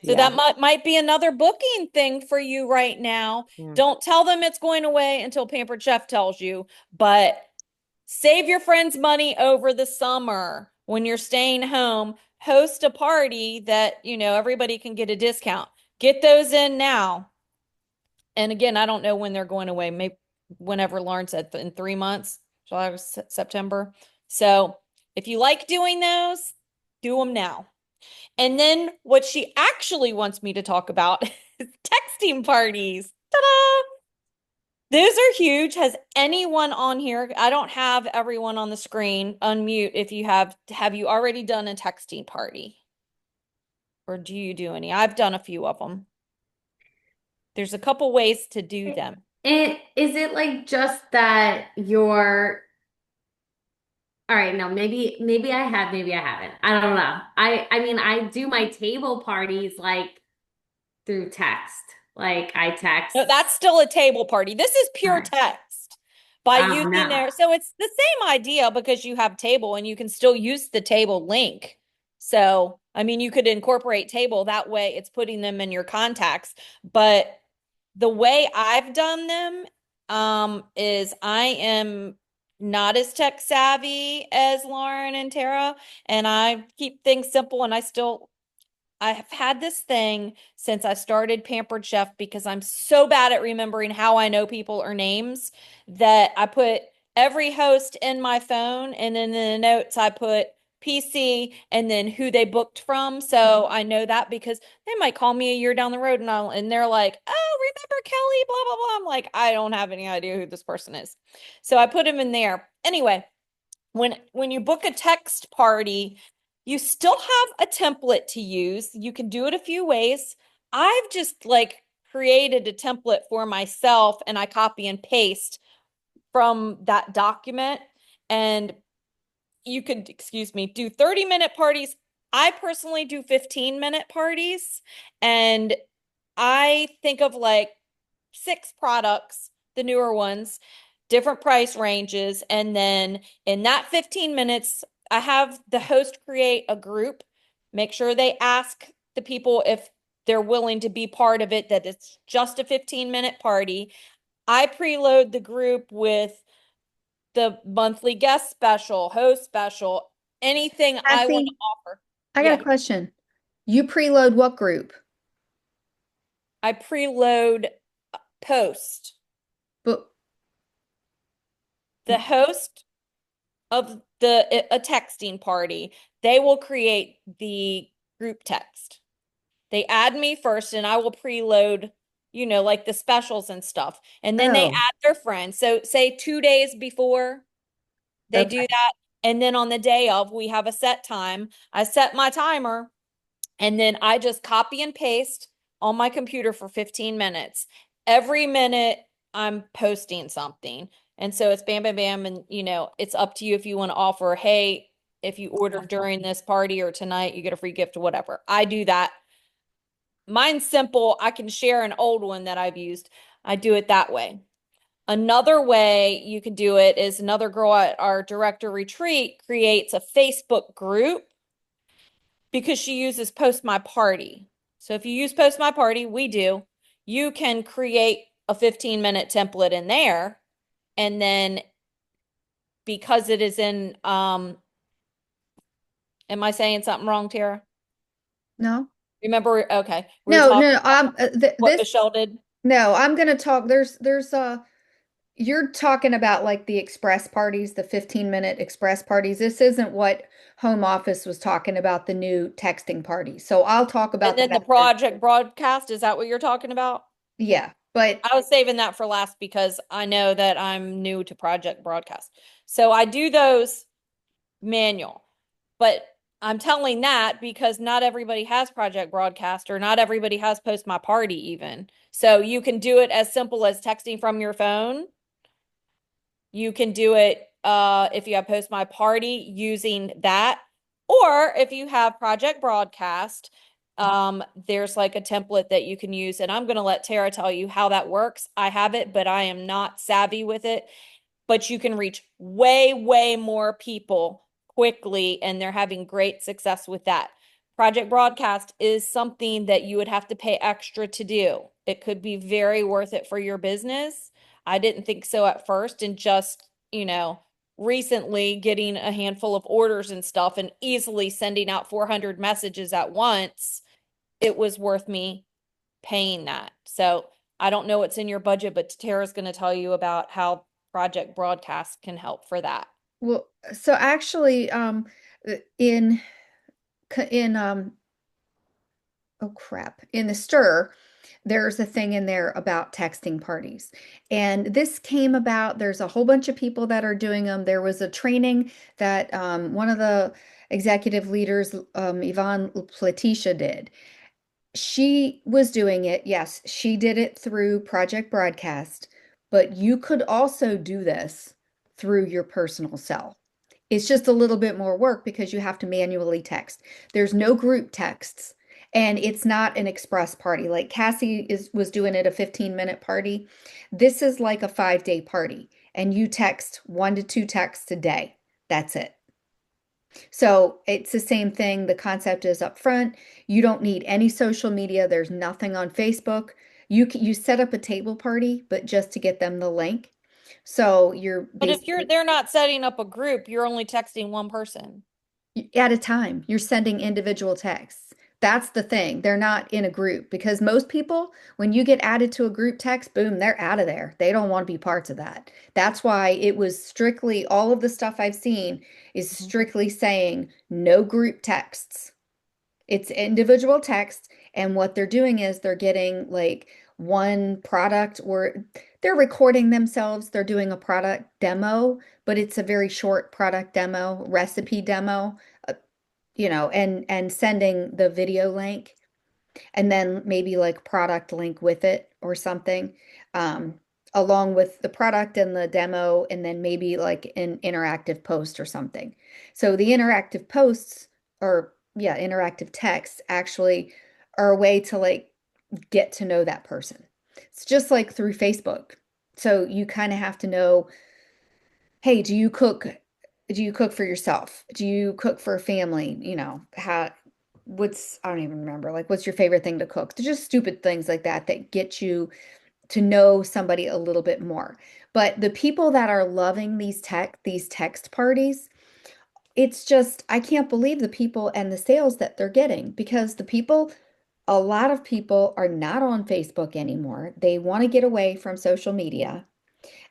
So that yeah, might be another booking thing for you right now. yeah. Don't tell them it's going away until Pampered Chef tells you, but save your friends money over the summer when you're staying home. Host a party that, everybody can get a discount. Get those in now. And again, I don't know when they're going away. Maybe whenever Lauren said in 3 months, July, August, September. So if you like doing those, do them now. And then what she actually wants me to talk about is texting parties. Ta-da! Those are huge. Has anyone on here? I don't have everyone on the screen. Unmute if you have you already done a texting party? Or do you do any? I've done a few of them. There's a couple ways to do them. Is it like just that you're all right, no, maybe I have, maybe I haven't. I don't know. I mean I do my table parties like through text. Like I text. No, that's still a table party. This is pure Okay. text by Oh using no. their, so it's the same idea because you have table and you can still use the table link. So, I mean, you could incorporate table that way it's putting them in your contacts. But the way I've done them, is I am not as tech savvy as Lauren and Tara, and I keep things simple and I have had this thing since I started Pampered Chef because I'm so bad at remembering how I know people or names that I put every host in my phone, and then in the notes I put PC and then who they booked from. So I know that because they might call me a year down the road and they're like, "Oh, remember Kelly, blah blah blah." I'm like, "I don't have any idea who this person is." So I put him in there. Anyway, when you book a text party, you still have a template to use. You can do it a few ways. I've just like created a template for myself and I copy and paste from that document, and you could, excuse me, do 30-minute parties. I personally do 15-minute parties, and I think of like 6 products, the newer ones, different price ranges. And then in that 15 minutes, I have the host create a group, make sure they ask the people if they're willing to be part of it, that it's just a 15-minute party. I preload the group with the monthly guest special, host special, anything I want to Kathy, offer. I got Yeah. a question. You preload what group? I preload post. But The host of a texting party, they will create the group text. They add me first and I will preload, like the specials and stuff. And then they oh, add their friends. So say 2 days before they do okay. that. And then on the day of, we have a set time. I set my timer and then I just copy and paste on my computer for 15 minutes. Every minute I'm posting something. And so it's bam, bam, bam. And, it's up to you if you want to offer, hey, if you order during this party or tonight, you get a free gift or whatever. I do that. Mine's simple. I can share an old one that I've used. I do it that way. Another way you can do it is another girl at our director retreat creates a Facebook group because she uses Post My Party. So if you use Post My Party, we do, you can create a 15-minute template in there. And then because it is in, am I saying something wrong, Tara? No, Remember, okay, we were no, talking no, about what this, Michelle did. no, I'm gonna talk, you're talking about like the express parties, the 15-minute express parties. This isn't what home office was talking about, the new texting party. So I'll talk And about then that the after. project broadcast, is that what you're talking about? Yeah, but I was saving that for last because I know that I'm new to project broadcast. So I do those manual. But I'm telling that because not everybody has project broadcast or not everybody has Post My Party even. So you can do it as simple as texting from your phone. You can do it if you have Post My Party using that. Or if you have Project Broadcast, there's like a template that you can use. And I'm going to let Tara tell you how that works. I have it, but I am not savvy with it. But you can reach way, way more people quickly, and they're having great success with that. Project Broadcast is something that you would have to pay extra to do. It could be very worth it for your business. I didn't think so at first, and just, recently getting a handful of orders and stuff and easily sending out 400 messages at once, it was worth me paying that. So I don't know what's in your budget, but Tara's going to tell you about how Project Broadcast can help for that. well, so actually, in in oh crap, in the Stir, there's a thing in there about texting parties. And this came about, there's a whole bunch of people that are doing them. There was a training that one of the executive leaders, Yvonne Platisha, did. She was doing it. Yes, she did it through Project Broadcast, but you could also do this through your personal cell. It's just a little bit more work because you have to manually text. There's no group texts, and it's not an express party. Like Cassie was doing it a 15-minute party. This is like a 5-day party, and you text 1 to 2 texts a day. That's it. So it's the same thing. The concept is up front. You don't need any social media. There's nothing on Facebook. You set up a table party, but just to get them the link. So you're But if basically they're not setting up a group, you're only texting one person. at a time. You're sending individual texts. That's the thing. They're not in a group because most people, when you get added to a group text, boom, they're out of there. They don't want to be parts of that. That's why it was strictly all of the stuff I've seen is strictly saying no group texts. It's individual text, and what they're doing is they're getting like one product or they're recording themselves. They're doing a product demo, but it's a very short product demo, recipe demo, uh, and sending the video link and then maybe like product link with it or something, um, along with the product and the demo, and then maybe like an interactive post or something. So the interactive posts or yeah, interactive texts actually are a way to like get to know that person. It's just like through Facebook. So you kind of have to know, hey, do you cook? Do you cook for yourself? Do you cook for a family? I don't even remember, like, what's your favorite thing to cook? They're just stupid things like that that get you to know somebody a little bit more. But the people that are loving these text parties, it's just, I can't believe the people and the sales that they're getting because the people a lot of people are not on Facebook anymore. They want to get away from social media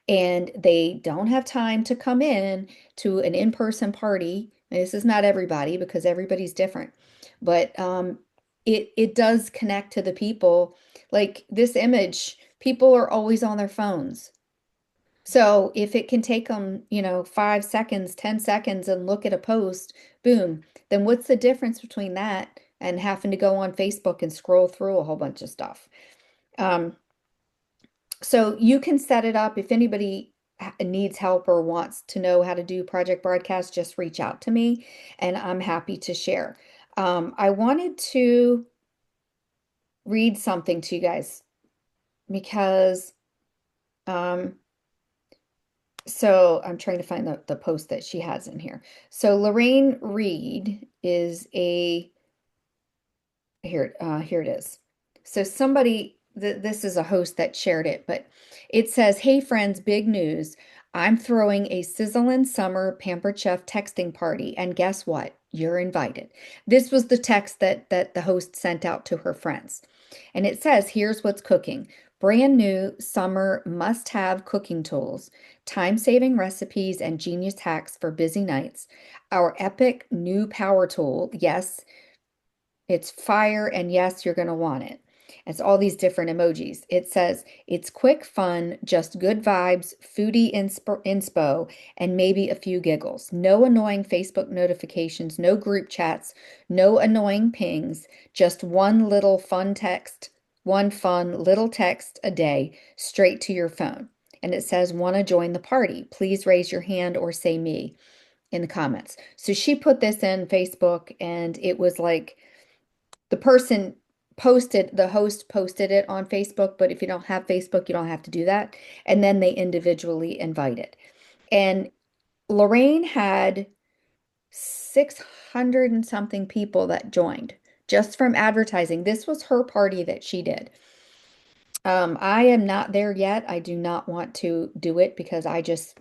and they don't have time to come in to an in-person party. And this is not everybody because everybody's different, but it does connect to the people. Like this image, people are always on their phones. So if it can take them, 5 seconds, 10 seconds and look at a post, boom, then what's the difference between that and having to go on Facebook and scroll through a whole bunch of stuff? Um, so you can set it up if anybody needs help or wants to know how to do project broadcast, just reach out to me and I'm happy to share. I wanted to read something to you guys because um, so I'm trying to find the post that she has in here. So Lorraine Reed is here it is. So this is a host that shared it, but it says, "Hey friends, big news. I'm throwing a sizzling summer Pampered Chef texting party, and guess what? You're invited." This was the text that the host sent out to her friends. And it says, "Here's what's cooking. Brand new summer must-have cooking tools, time-saving recipes, and genius hacks for busy nights. Our epic new power tool, yes, it's fire, and yes, you're going to want it." It's all these different emojis. It says, "It's quick fun, just good vibes, foodie inspo, and maybe a few giggles. No annoying Facebook notifications, no group chats, no annoying pings, just one fun little text a day straight to your phone." And it says, "Want to join the party? Please raise your hand or say me in the comments." So she put this in Facebook, and it was like, the host posted it on Facebook, but if you don't have Facebook, you don't have to do that. And then they individually invited. And Lorraine had 600 and something people that joined just from advertising. This was her party that she did. I am not there yet. I do not want to do it because I just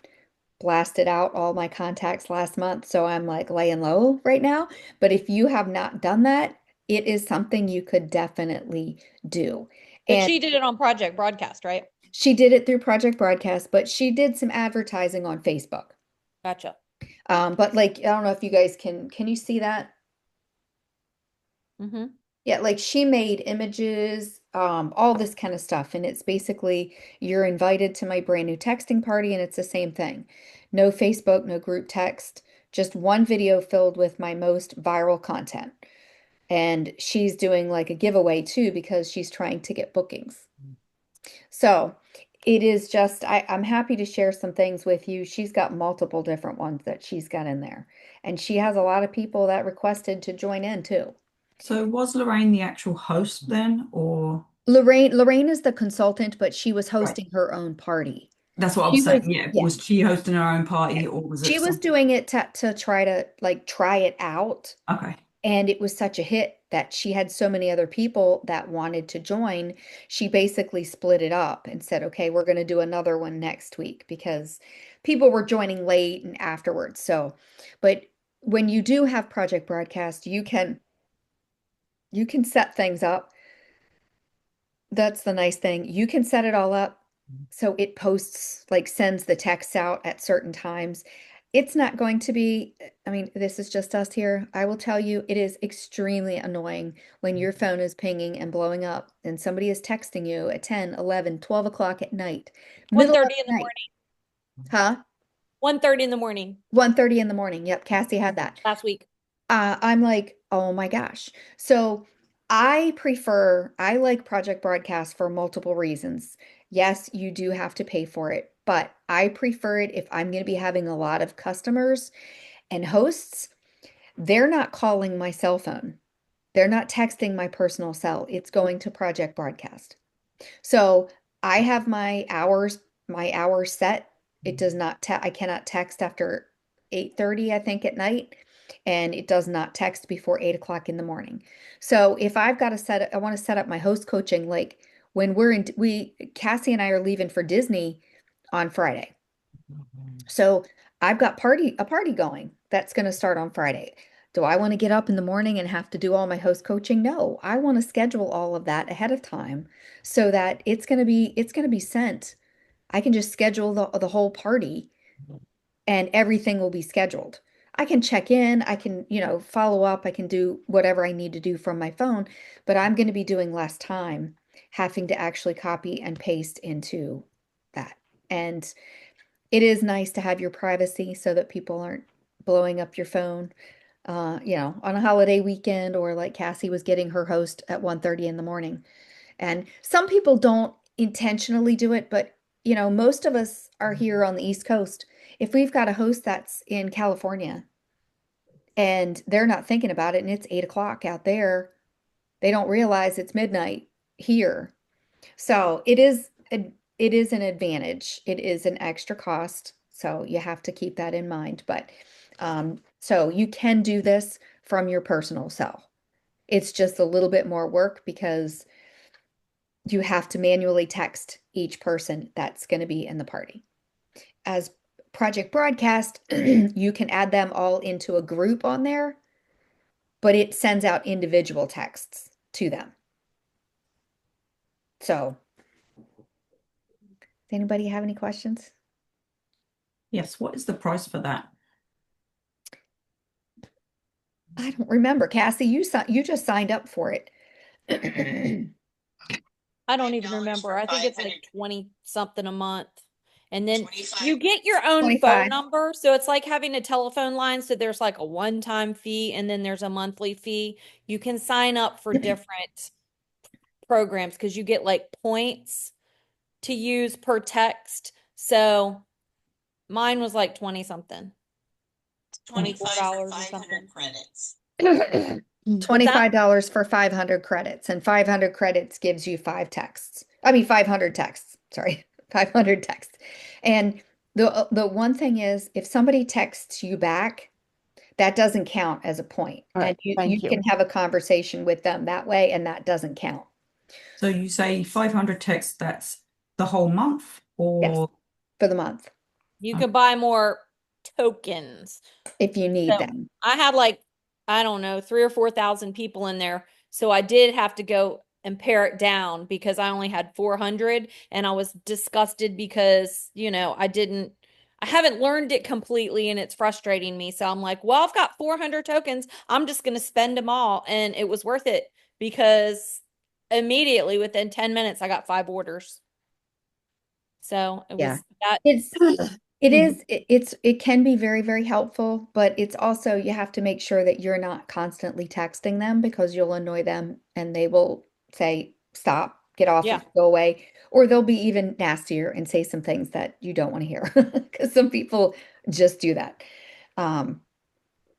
blasted out all my contacts last month. So I'm like laying low right now. But if you have not done that, it is something you could definitely do. But And she did it on Project Broadcast, right? she did it through Project Broadcast, but she did some advertising on Facebook. Gotcha. But like, I don't know if you guys can you see that? Mm-hmm. Yeah, like she made images, all this kind of stuff. And it's basically you're invited to my brand new texting party, and it's the same thing. No Facebook, no group text, just one video filled with my most viral content. And she's doing like a giveaway too because she's trying to get bookings. So it is just, I'm happy to share some things with you. She's got multiple different ones that she's got in there. And she has a lot of people that requested to join in too. So was Lorraine the actual host then, or Lorraine is the consultant, but she was right? hosting her own party. That's what I She was saying. was, Yeah. yeah, Was she hosting her own party or was it she was some doing it to try to like try it out. okay. And it was such a hit that she had so many other people that wanted to join. She basically split it up and said, "Okay, we're going to do another one next week," because people were joining late and afterwards. So, but when you do have Project Broadcast, you can set things up. That's the nice thing. You can set it all up so it posts, like sends the texts out at certain times. It's not going to be, I mean, this is just us here. I will tell you, it is extremely annoying when your phone is pinging and blowing up and somebody is texting you at 10, 11, 12 o'clock at night, middle of 1:30 in the the night. Huh? 1:30 in the morning 1:30 in the morning. Yep, Cassie had that. last week. I'm like, oh my gosh. So I like Project Broadcast for multiple reasons. Yes, you do have to pay for it, but I prefer it if I'm going to be having a lot of customers and hosts. They're not calling my cell phone. They're not texting my personal cell. It's going to Project Broadcast. So I have my hours set. It does not te I cannot text after 8:30, I think, at night, and it does not text before 8 o'clock in the morning. So if I've got to I want to set up my host coaching, like when Cassie and I are leaving for Disney on Friday. So I've got a party going that's going to start on Friday. Do I want to get up in the morning and have to do all my host coaching? No, I want to schedule all of that ahead of time so that it's going to be sent. I can just schedule the whole party and everything will be scheduled. I can check in, I can, follow up, I can do whatever I need to do from my phone, but I'm going to be doing less time having to actually copy and paste into that. And it is nice to have your privacy so that people aren't blowing up your phone, on a holiday weekend, or like Cassie was getting her host at 1:30 in the morning. And some people don't intentionally do it, but most of us are here on the East Coast. If we've got a host that's in California and they're not thinking about it and it's 8 o'clock out there, they don't realize it's midnight here. So it is an advantage. It is an extra cost. So you have to keep that in mind. But so you can do this from your personal cell. It's just a little bit more work because you have to manually text each person that's going to be in the party. As Project Broadcast, you can add them all into a group on there, but it sends out individual texts to them. So, does anybody have any questions? Yes, what is the price for that? I don't remember. Cassie, you just signed up for it. I don't even remember. I think it's like 20 something a month. And then you get your own 25. phone number. So it's like having a telephone line. So there's like a one-time fee and then there's a monthly fee. You can sign up for different programs because you get like points to use per text. So mine was like 20 something, $24 or something. credits. $25 for 500 credits, and 500 credits gives you 500 texts. Sorry, 500 texts. And the one thing is, if somebody texts you back, that doesn't count as a point. All right, And you thank you. can have a conversation with them that way, and that doesn't count. So you say 500 texts, that's the whole month, Yes, or for the month, You can buy more tokens. if you need So them. I had like, I don't know, 3 or 4,000 people in there. So I did have to go and pare it down because I only had 400 and I was disgusted because, I haven't learned it completely and it's frustrating me. So I'm like, well, I've got 400 tokens. I'm just going to spend them all. And it was worth it because immediately within 10 minutes, I got 5 orders. So it Yeah. was that. It can be very, very helpful, but it's also, you have to make sure that you're not constantly texting them because you'll annoy them and they will say, stop, get off, Yeah. go away. Or they'll be even nastier and say some things that you don't want to hear because some people just do that.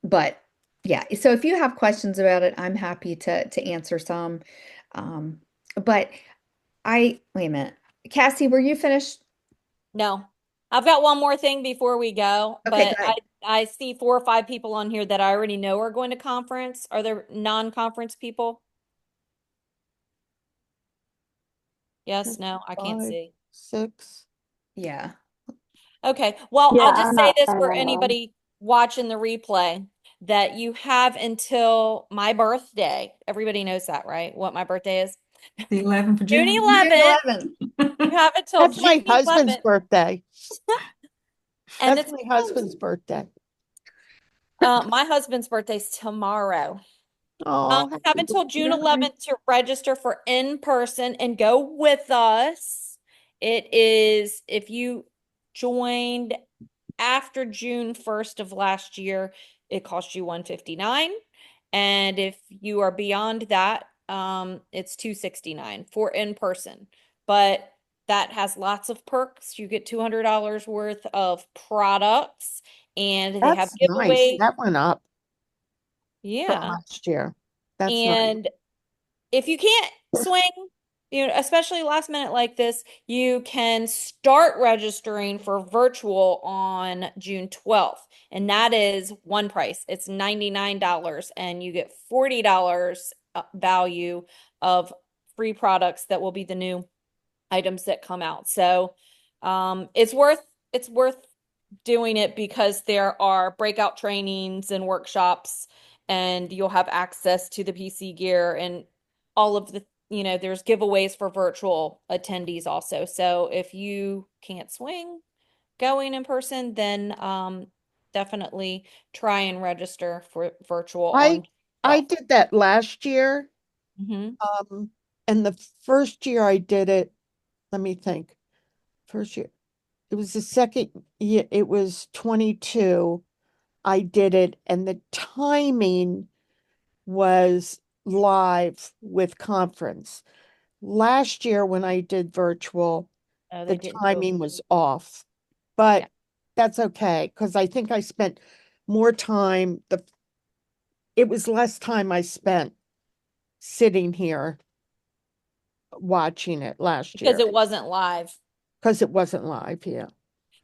But yeah, so if you have questions about it, I'm happy to answer some. But wait a minute. Cassie, were you finished? No. I've got one more thing before we go, Okay, but go ahead. I see 4 or 5 people on here that I already know are going to conference. Are there non-conference people? Yes, no, I can't 5, see. 6. Yeah. Okay. Well, Yeah, I'll just I'm say not this for planning on them. anybody watching the replay that you have until my birthday. Everybody knows that, right? What my birthday is? the 11th of June June? 11th. 11. You have until That's June my husband's 11th. birthday. And That's it's my husband's birthday. my husband's birthday's tomorrow. Oh, You have happy until June birthday. 11th to register for in person and go with us. It is, if you joined after June 1st of last year, it cost you $159. And if you are beyond that, it's $269 for in person. But that has lots of perks. You get $200 worth of products and they have that's nice. giveaways. That went up from Yeah. last year. That's nice. And if you can't swing, especially last minute like this, you can start registering for virtual on June 12th. And that is one price. It's $99 and you get $40 value of free products that will be the new items that come out. So, it's worth doing it because there are breakout trainings and workshops and you'll have access to the PC gear and all of the, there's giveaways for virtual attendees also. So if you can't swing going in person, then definitely try and register for virtual I on I did that last year. hmm Um, and the first year I did it, let me think. First year, it was the second year, it was 22. I did it, and the timing was live with conference. Last year, when I did virtual, Oh, the they didn't do timing was off, yeah. but that's okay because I think I spent more time. It was less time I spent sitting here watching it last Because year it wasn't live. because it wasn't live. Yeah.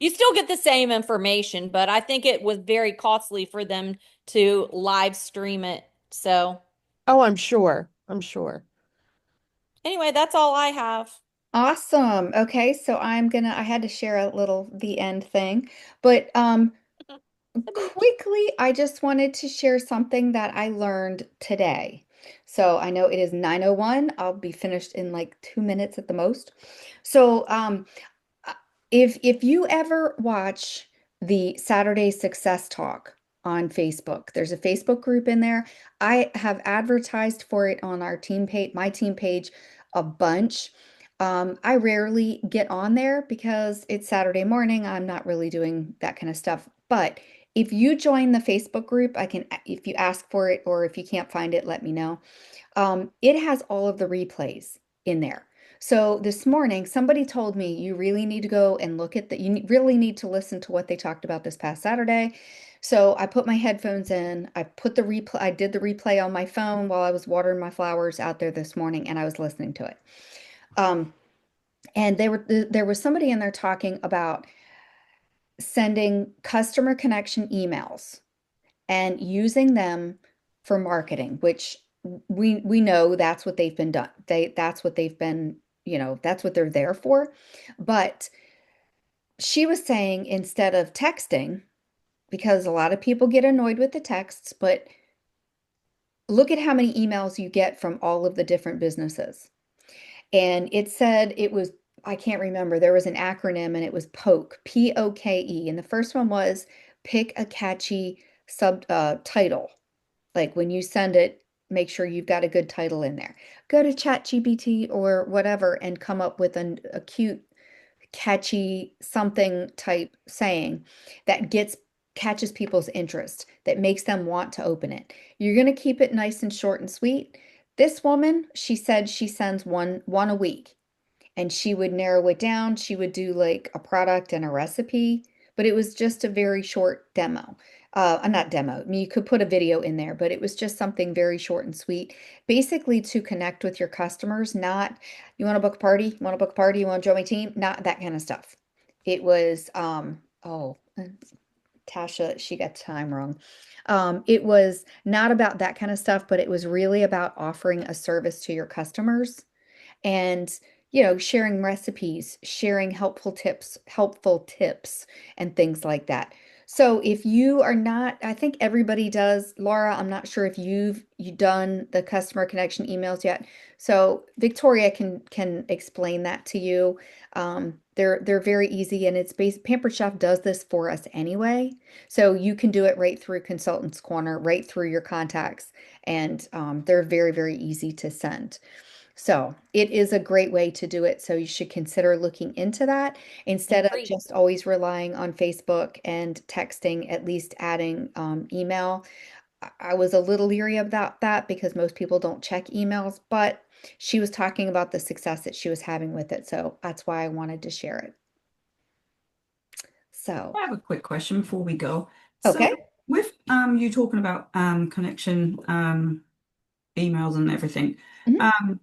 You still get the same information, but I think it was very costly for them to live stream it. So, Oh, I'm sure. I'm sure. anyway, that's all I have. Awesome. Okay, so I had to share a little the end thing, but quickly, I just wanted to share something that I learned today. So I know it is 9:01. I'll be finished in like 2 minutes at the most. So uh, if you ever watch the Saturday Success Talk on Facebook, there's a Facebook group in there. I have advertised for it on our team page, my team page, a bunch. I rarely get on there because it's Saturday morning. I'm not really doing that kind of stuff. But if you join the Facebook group, if you ask for it or if you can't find it, let me know. It has all of the replays in there. So this morning, somebody told me you really need to go and look at really need to listen to what they talked about this past Saturday. So I put my headphones in, I did the replay on my phone while I was watering my flowers out there this morning, and I was listening to it. Um, and there was somebody in there talking about sending customer connection emails and using them for marketing, which we know that's what they've been done. That's what they've been, that's what they're there for. But she was saying instead of texting, because a lot of people get annoyed with the texts, but look at how many emails you get from all of the different businesses. And it said it was, I can't remember, there was an acronym and it was POKE, POKE. And the first one was pick a catchy title. Like when you send it, make sure you've got a good title in there. Go to ChatGPT or whatever and come up with a cute, catchy something type saying that catches people's interest, that makes them want to open it. You're going to keep it nice and short and sweet. This woman, she said she sends one a week and she would narrow it down. She would do like a product and a recipe, but it was just a very short demo. Not demo. I mean, you could put a video in there, but it was just something very short and sweet, basically to connect with your customers, not you want to book a party, you want to book a party, you want to join my team, not that kind of stuff. It was, Tasha, she got time wrong. It was not about that kind of stuff, but it was really about offering a service to your customers and sharing recipes, sharing helpful tips and things like that. So if you are not, I think everybody does. Laura, I'm not sure if you done the customer connection emails yet. So Victoria can explain that to you. They're very easy and it's based Pampered Chef does this for us anyway. So you can do it right through Consultants Corner, right through your contacts, and they're very, very easy to send. So it is a great way to do it. So you should consider looking into that And instead of free. just always relying on Facebook and texting, at least adding email. I was a little leery about that because most people don't check emails, but she was talking about the success that she was having with it. So that's why I wanted to share it. So, I have a quick question before we go. So okay. with you talking about connection emails and everything, Mhm. um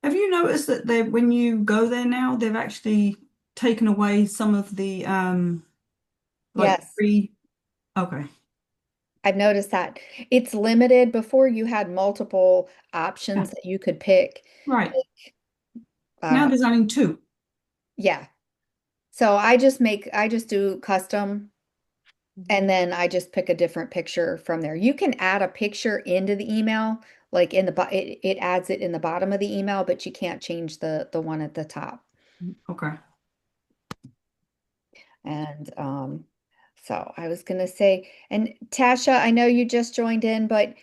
have you noticed that they when you go there now, they've actually taken away some of the like Yes, free okay. I've noticed that. It's limited. Before you had multiple Yeah, options that you could pick. right. Now Uh, there's only two. yeah. So I just do custom And then I just pick a different picture from there. You can add a picture into the email, like in the it adds it in the bottom of the email, but you can't change the one at the top. Okay. And so I was gonna say, and Tasha, I know you just joined in, but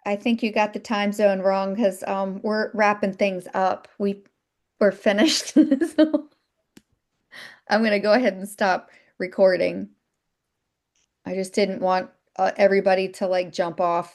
I think you got the time zone wrong because we're wrapping things up. We're finished. So I'm gonna go ahead and stop recording. I just didn't want everybody to like jump off